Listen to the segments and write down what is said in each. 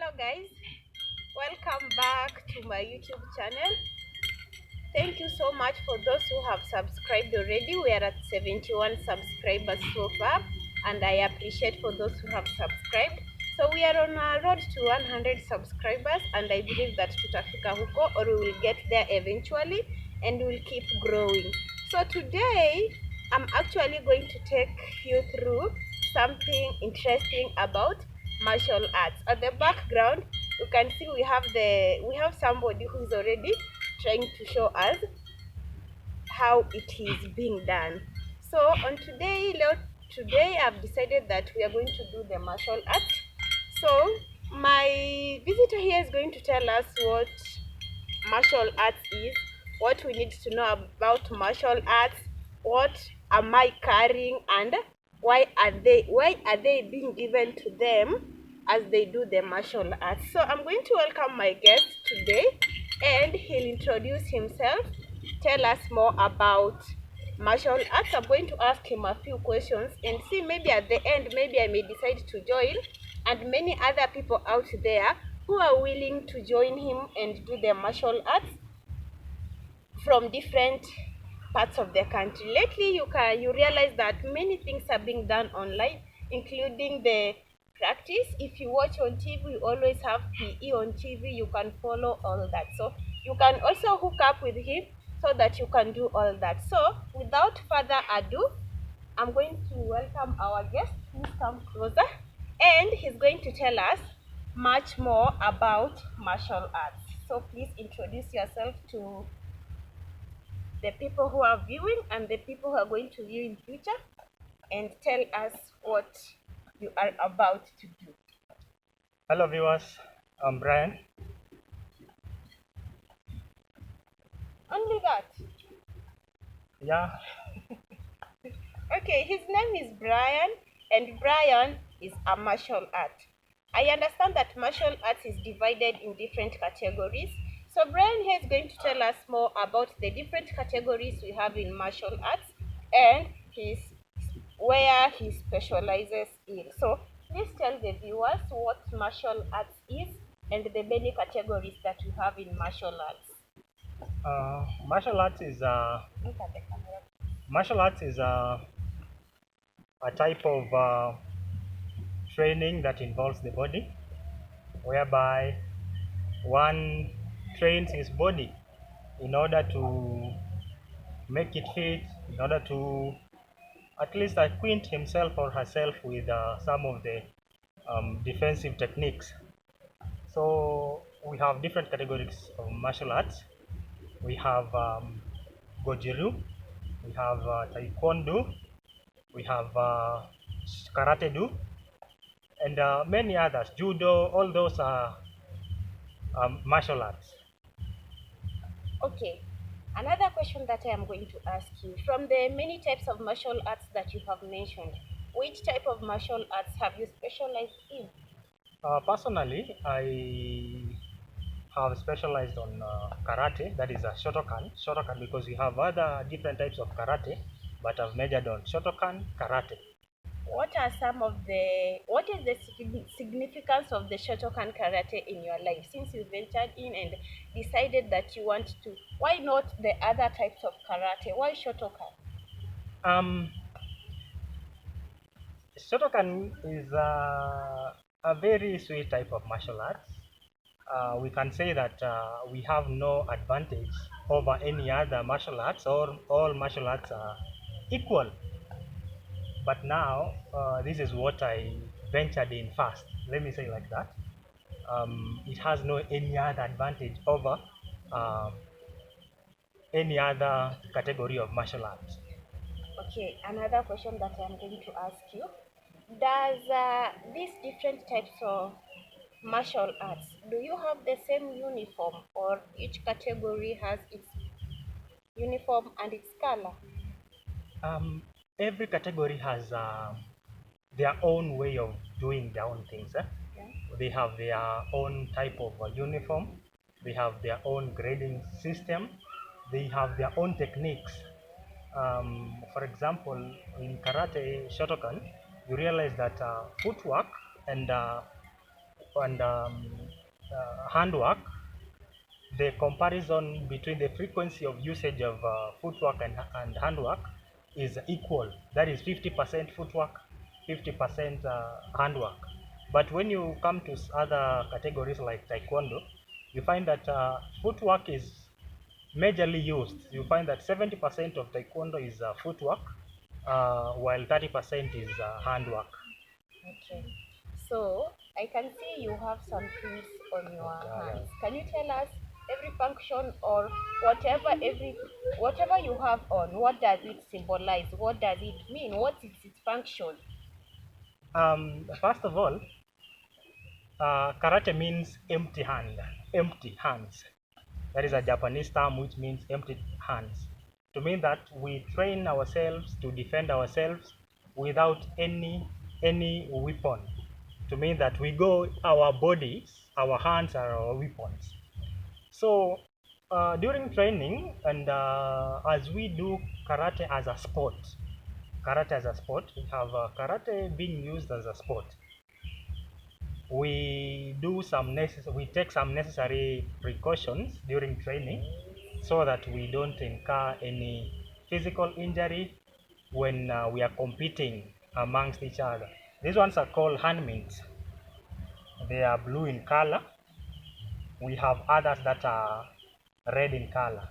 Hello guys, welcome back to my YouTube channel. Thank you so much for those who have subscribed already. We are at 71 subscribers so far, and I appreciate for those who have subscribed. So we are on a road to 100 subscribers, and I believe that tutafika huko, or we will get there eventually, and we'll keep growing. So today I'm actually going to take you through something interesting about martial arts. At the background you can see we have somebody who is already trying to show us how it is being done. So on today I've decided that we are going to do the martial arts. So my visitor here is going to tell us what martial arts is, what we need to know about martial arts, what am I carrying, and why are they being given to them as they do the martial arts. So I'm going to welcome my guest today, and he'll introduce himself, tell us more about martial arts. I'm going to ask him a few questions and see, maybe at the end maybe I may decide to join, and many other people out there who are willing to join him and do the martial arts from different parts of the country. Lately you realize that many things are being done online, including the practice. If you watch on TV, we always have PE on TV. You can follow all that, so you can also hook up with him so that you can do all that. So without further ado, I'm going to welcome our guest. Please come closer, and he's going to tell us much more about martial arts. So please introduce yourself to the people who are viewing and the people who are going to view in future, and tell us what you are about to do. Hello viewers, I'm Brian. Only that? Yeah, Okay, his name is Brian, and Brian is a martial art. I understand that martial arts is divided in different categories. So Brian here is going to tell us more about the different categories we have in martial arts and where he specializes in. So please tell the viewers what martial arts is and the many categories that we have in martial arts. martial arts is Look at the camera. martial arts is a type of training that involves the body, whereby one trains his body in order to make it fit, in order to at least acquaint himself or herself with some of the defensive techniques. So we have different categories of martial arts. We have Gojiru, we have Taekwondo, we have Karate Do, and many others. Judo, all those are martial arts. Okay, another question that I am going to ask you, from the many types of martial arts that you have mentioned, which type of martial arts have you specialized in? Personally, I have specialized on karate, that is a Shotokan. Shotokan because we have other different types of karate, but I've majored on Shotokan karate. What is the significance of the Shotokan karate in your life, since you ventured in and decided that you want to? Why not the other types of karate? Why Shotokan? Um, Shotokan is a very sweet type of martial arts. We can say that we have no advantage over any other martial arts, or all martial arts are equal. But now, this is what I ventured in first. Let me say like that. It has no any other advantage over uh, any other category of martial arts. Okay, another question that I'm going to ask you. Does these different types of martial arts, do you have the same uniform, or each category has its uniform and its color? Every category has their own way of doing their own things. Yeah. They have their own type of uniform. They have their own grading system. They have their own techniques. For example, in karate Shotokan, you realize that footwork and and handwork, the comparison between the frequency of usage of footwork and handwork is equal. That is 50% footwork, 50% handwork. But when you come to other categories like taekwondo, you find that footwork is majorly used. You find that 70% of taekwondo is footwork, while 30% is handwork. Okay. So I can see you have some things on your hands. Can you tell us every function or whatever you have on, what does it symbolize? What does it mean? What is its function? First of all, karate means empty hand, empty hands. That is a Japanese term which means empty hands. To mean that we train ourselves to defend ourselves without any weapon. To mean that we go, our bodies, our hands are our weapons. So during training and as we do karate as a sport, we have karate being used as a sport. We take some necessary precautions during training so that we don't incur any physical injury when we are competing amongst each other. These ones are called hand mints. They are blue in color. We have others that are red in color.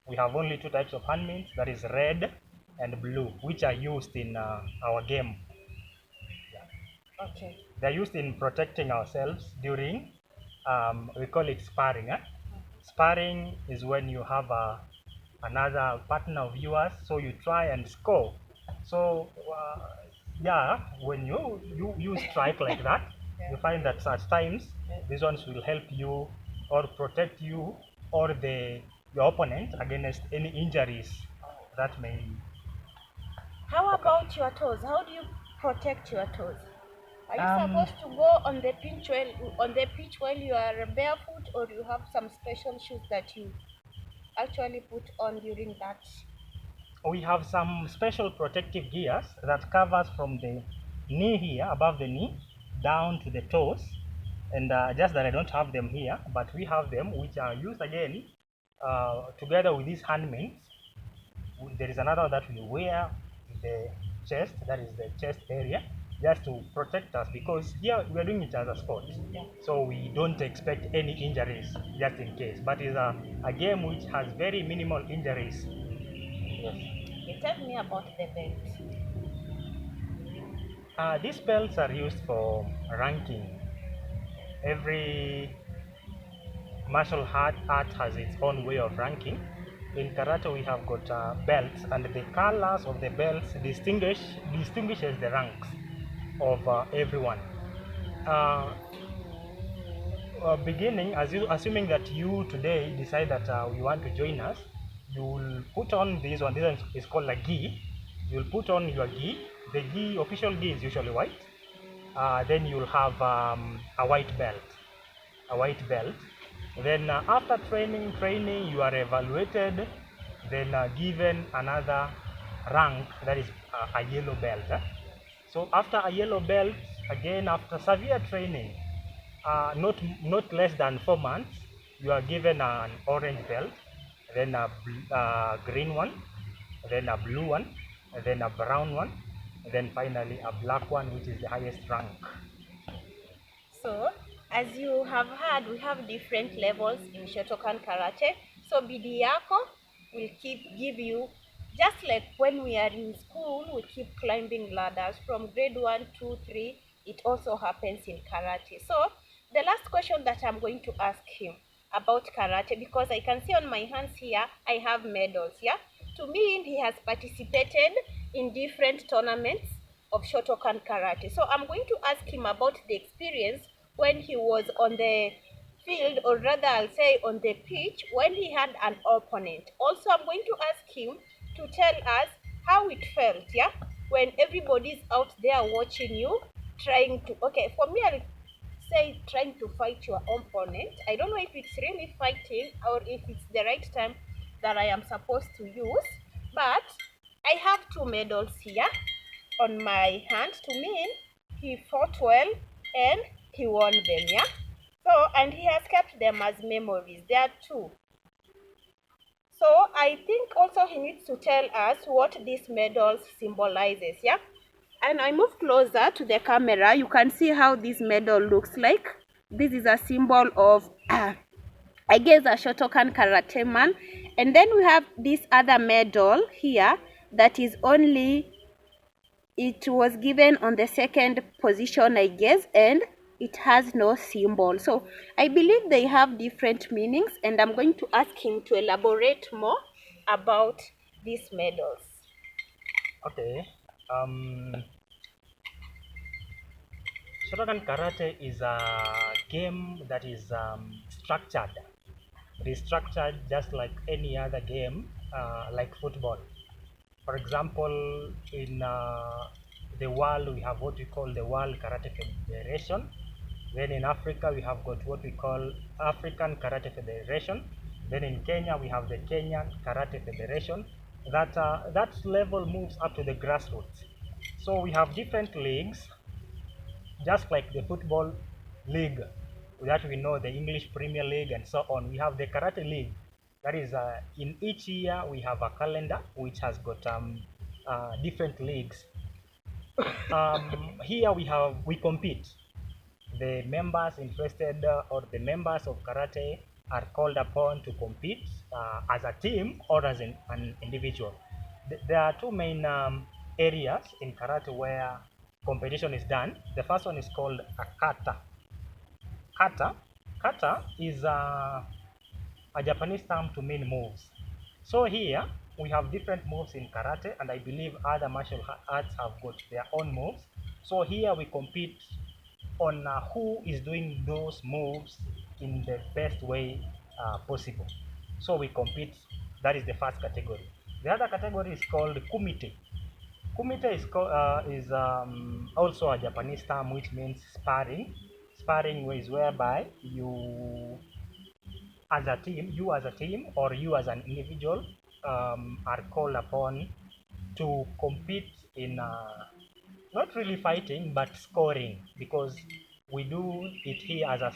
We have only two types of hand mints, that is red and blue, which are used in our game. Okay. They're used in protecting ourselves during, we call it sparring. Sparring is when you have another partner of yours, so you try and score. So, yeah, when you strike like that, you find that at times these ones will help you or protect you or your opponent against any injuries that may How occur. about your toes? How do you protect your toes? Are you Um, supposed to go on the pitch while you are barefoot, or you have some special shoes that you actually put on during that? we have some special protective gears that covers from the knee here, above the knee, down to the toes. And just that I don't have them here, but we have them, which are used again together with these hand mints. There is another that we wear in the chest, that is the chest area, just to protect us, because here we are doing it as a sport. So we don't expect any injuries just in case. But it's a game which has very minimal injuries. Yes. Okay, tell me about the belt. These belts are used for ranking. Every art has its own way of ranking. In karate, we have got belts, and the colors of the belts distinguishes the ranks of everyone. Uh, Beginning, assuming that you today decide that you want to join us, you will put on this one. This one is called a gi. You will put on your gi. The gi, official gi, is usually white. Then you'll have a white belt. A white belt. Then after training, you are evaluated. Then given another rank, that is a yellow belt. So after a yellow belt, again after severe training, not less than 4 months, you are given an orange belt, then a green one, then a blue one, then a brown one, then finally a black one, which is the highest rank. So, as you have heard, we have different levels in Shotokan Karate. So, bidii yako will give you, just like when we are in school, we keep climbing ladders from grade 1, 2, 3. It also happens in karate. So, the last question that I'm going to ask him about karate, because I can see on my hands here, I have medals. Yeah, to me, he has participated in different tournaments of Shotokan Karate. So I'm going to ask him about the experience when he was on the field, or rather I'll say on the pitch, when he had an opponent. Also, I'm going to ask him to tell us how it felt, yeah, when everybody's out there watching you, trying to, okay, for me, I'll say trying to fight your opponent. I don't know if it's really fighting or if it's the right time that I am supposed to use, but I have two medals here on my hand to mean he fought well and he won them, yeah. So, and he has kept them as memories. There are two. So I think also he needs to tell us what these medals symbolizes, yeah. And I move closer to the camera. You can see how this medal looks like. This is a symbol of I guess a Shotokan karate man. And then we have this other medal here that is only, it was given on the second position, I guess, and it has no symbol. So I believe they have different meanings, and I'm going to ask him to elaborate more about these medals. Okay. Shotokan Karate is a game that is structured. It is structured just like any other game, like football. For example, in the world, we have what we call the World Karate Federation. Then in Africa, we have got what we call African Karate Federation. Then in Kenya, we have the Kenyan Karate Federation. That level moves up to the grassroots. So we have different leagues, just like the football league that we know, the English Premier League and so on. We have the Karate League. That is, in each year we have a calendar which has got different leagues. Here we compete. The members interested or the members of karate are called upon to compete as a team or as an individual. There are two main areas in karate where competition is done. The first one is called a kata. Kata is a Japanese term to mean moves. So here we have different moves in karate, and I believe other martial arts have got their own moves. So here we compete on who is doing those moves in the best way possible. So we compete. That is the first category. The other category is called kumite. Kumite is also a Japanese term which means sparring. Sparring is whereby you as a team, or you as an individual are called upon to compete in not really fighting but scoring, because we do it here as a